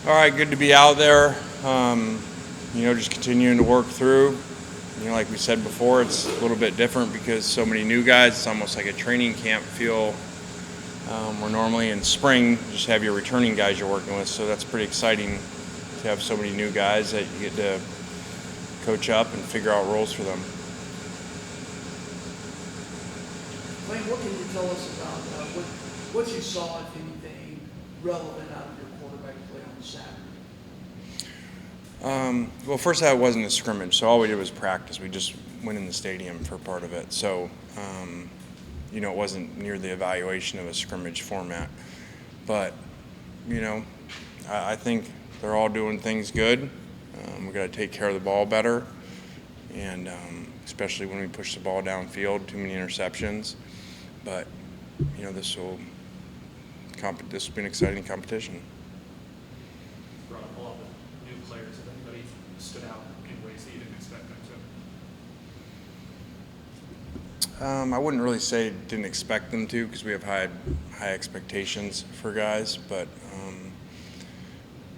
All right, good to be out there. Just continuing to work through. Like we said before, it's a little bit different because so many new guys. It's almost like a training camp feel. Where normally in spring, you just have your returning guys you're working with. So that's pretty exciting to have so many new guys that you get to coach up and figure out roles for them. Wayne, what can you tell us about what you saw, if anything, relevant out of your quarterback play on Saturday? Well, first half wasn't a scrimmage, so all we did was practice. We just went in the stadium for part of it. So, it wasn't near the evaluation of a scrimmage format. But, I think they're all doing things good. We've got to take care of the ball better, and especially when we push the ball downfield, too many interceptions. But, this will be an exciting competition. Brought up all the new players. Have anybody stood out in ways that you didn't expect them to? I wouldn't really say didn't expect them to because we have high expectations for guys, but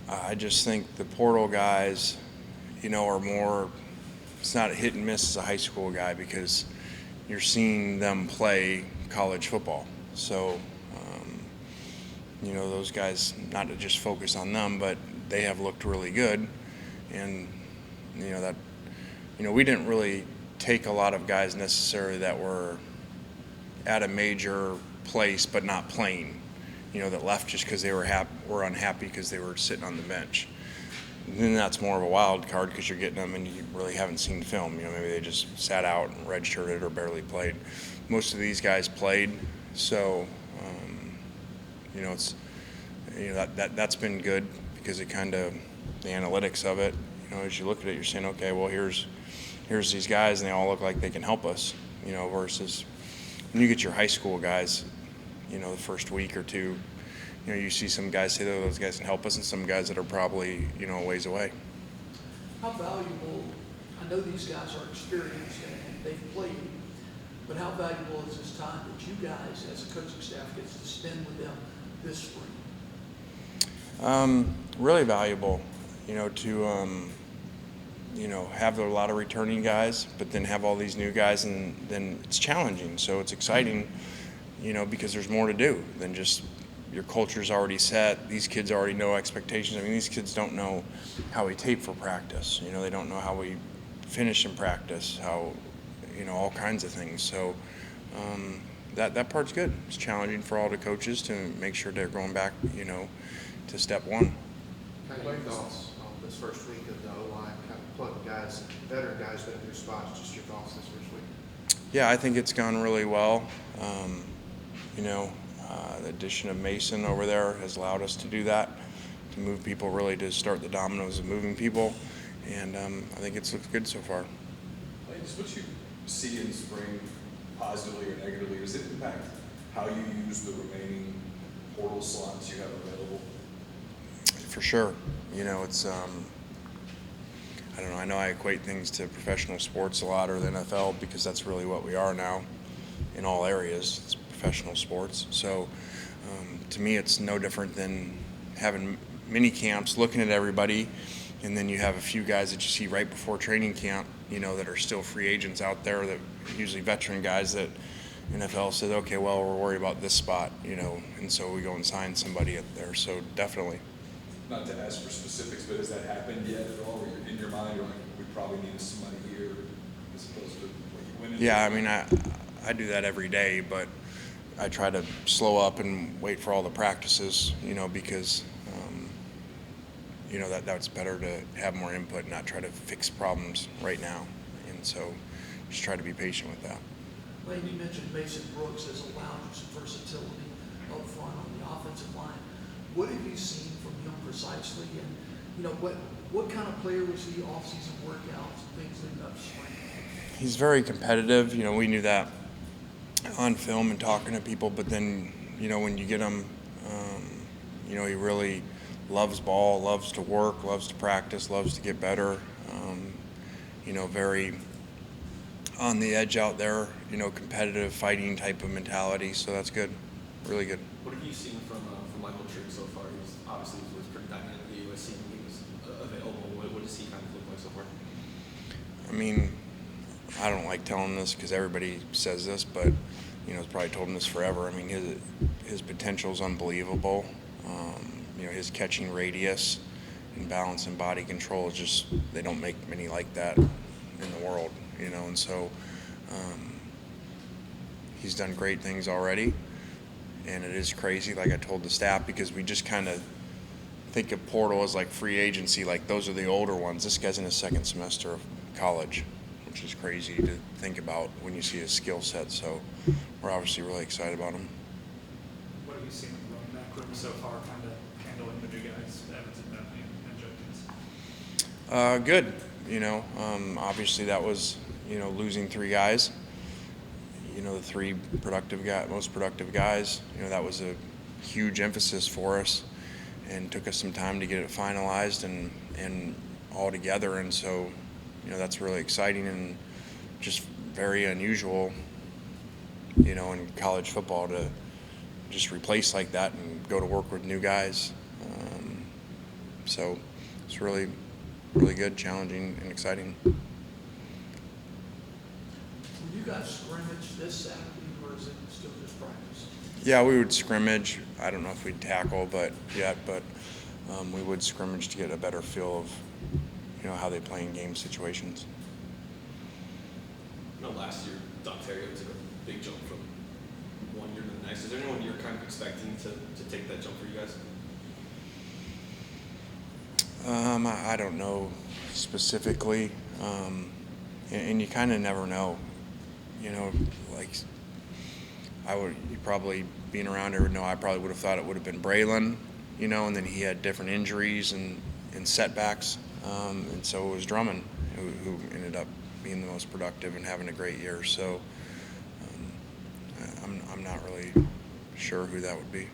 I just think the portal guys, are more. It's not a hit and miss as a high school guy because you're seeing them play college football. So, those guys, not to just focus on them, but they have looked really good, and we didn't really take a lot of guys necessarily that were at a major place but not playing, that left just because they were unhappy because they were sitting on the bench. And then that's more of a wild card because you're getting them and you really haven't seen film. Maybe they just sat out and redshirted or barely played. Most of these guys played, so it's that's been good because it kind of the analytics of it. As you look at it, you're saying, okay, well here's these guys and they all look like they can help us. Versus when you get your high school guys, the first week or two, you see some guys say, oh, those guys can help us, and some guys that are probably, a ways away. How valuable, I know these guys are experienced and they've played, but how valuable is this time that you guys as a coaching staff gets to spend with them this spring? Really valuable, to have a lot of returning guys, but then have all these new guys, and then it's challenging. So it's exciting, because there's more to do than just your culture's already set. These kids already know expectations. These kids don't know how we tape for practice. They don't know how we finish in practice, how, all kinds of things. So that part's good. It's challenging for all the coaches to make sure they're going back, to step one. Kind of your thoughts on this first week of the O-line, kind of putting guys, veteran guys back in their spots, just your thoughts this first week? Yeah, I think it's gone really well. The addition of Mason over there has allowed us to do that, to move people, really to start the dominoes of moving people, and I think it's looked good so far. Just what you see in spring, positively or negatively, does it impact how you use the remaining portal slots you have available? For sure. It's I don't know. I know I equate things to professional sports a lot, or the NFL, because that's really what we are now in all areas. It's professional sports. So to me, it's no different than having mini camps, looking at everybody, and then you have a few guys that you see right before training camp, that are still free agents out there, that usually veteran guys that NFL said, okay, well, we're worried about this spot, and so we go and sign somebody up there. So definitely. Not to ask for specifics, but has that happened yet at all? Where you're in your mind, you're like, we probably need somebody here, as opposed to what you went into? Yeah, I do that every day, but I try to slow up and wait for all the practices, because that's better to have more input and not try to fix problems right now. And so just try to be patient with that. Lane, you mentioned Mason Brooks has allowed you some versatility up front on the offensive line. What have you seen from him precisely, and what kind of player was he off-season workouts and things leading up to spring? He's very competitive. We knew that on film and talking to people, but then when you get him, he really loves ball, loves to work, loves to practice, loves to get better. Very on the edge out there, competitive, fighting type of mentality. So that's good, really good. What have you seen from Michael Trigg so far? He's obviously was pretty dynamic at so far? I mean, I don't like telling this because everybody says this, but it's probably told him this forever. I mean, his potential is unbelievable. His catching radius and balance and body control is just, they don't make many like that in the world. And so he's done great things already, and it is crazy, like I told the staff, because we just kind of think of portal as like free agency, like those are the older ones. This guy's in his second semester of college, which is crazy to think about when you see his skill set. So we're obviously really excited about him. What have you seen in the running back room so far, kind of handling the new guys, Evans and Bentley and Jenkins? Good. Obviously that was, losing 3 guys. The 3 most productive guys. That was a huge emphasis for us, and took us some time to get it finalized and all together. And so, that's really exciting and just very unusual, in college football to just replace like that and go to work with new guys. So it's really, really good, challenging, and exciting. Will you guys scrimmage this Saturday, or is it still just practice? Yeah, we would scrimmage. I don't know if we'd tackle, but we would scrimmage to get a better feel of, how they play in game situations. Last year, Ontario took a big jump from one year to the next. Is there anyone you're kind of expecting to take that jump for you guys? I don't know specifically, and you kind of never know. Like you probably being around here would know. I probably would have thought it would have been Braylon, and then he had different injuries and setbacks, and so it was Drummond who ended up being the most productive and having a great year. So I'm not really sure who that would be.